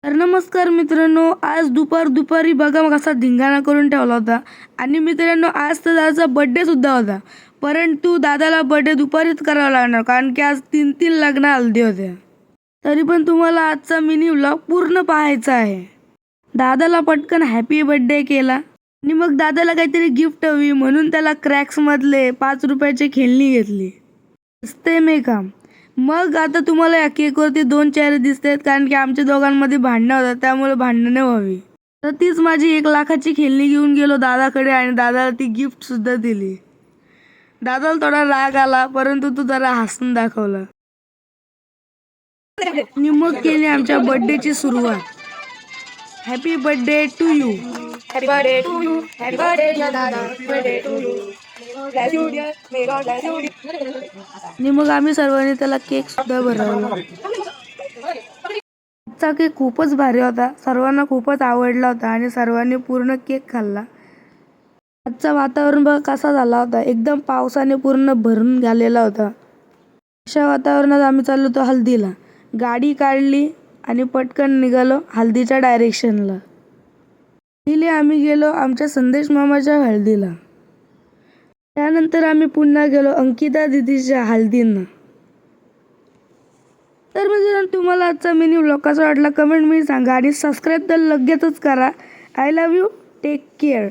तर नमस्कार मित्रांनो, आज दुपारी बघा मग कसा धिंगाणा करून ठेवला होता. आणि मित्रांनो, आज तर दादाचा बड्डेसुद्धा होता, परंतु दादाला बड्डे दुपारीच करावा लागणार कारण की आज 3 लग्न हल्दी होत्या. तरी पण तुम्हाला आजचा मिनी व्लॉग पूर्ण पाहायचा आहे. दादाला पटकन हॅपी बर्थडे केला आणि मग दादाला काहीतरी गिफ्ट हवी म्हणून त्याला क्रॅक्समधले 5 रुपयाची खेळणी घेतली. असते मे काम. मग आता तुम्हाला या केकवरती 2 चेहरे दिसत आहेत कारण की आमच्या दोघांमध्ये भांडणं होतात, त्यामुळे भांडणं व्हावी. तर तीच माझी 1 लाखाची खेळणी घेऊन गेलो दादाकडे आणि दादाला ती गिफ्टसुद्धा दिली. दादाला थोडा राग आला, परंतु तो जरा हसून दाखवला. आणि मग केली आमच्या बर्थडेची सुरुवात. Happy birthday to you. Happy birthday to you. Happy birthday dear Dada. Happy birthday to you. Bless you dear. May God bless you dear. आणि मग आम्ही सर्वांनी त्याला केक सुद्धा भरवला. आजचा केक खूपच भारी होता, सर्वांना खूपच आवडला होता आणि सर्वांनी पूर्ण केक खाल्ला. आजचा वातावरण बघा कसा झाला होता, एकदम पावसाने पूर्ण भरून गेलेला होता. अशा वातावरणात आम्ही चाललो होतो हल्दीला. गाडी काढली आणि पटकन निघालो हल्दीच्या डायरेक्शनला. पहिले आम्ही गेलो आमच्या संदेश मामाच्या हळदीला. त्यानंतर आम्ही पुन्हा गेलो अंकिता दीदीच्या हळदींना. तर म्हणजे तुम्हाला आजचा मिनी व्लॉग कसा वाटला कमेंटमध्ये सांगा आणि सबस्क्राईब तर लगेचच करा. I love you. Take care.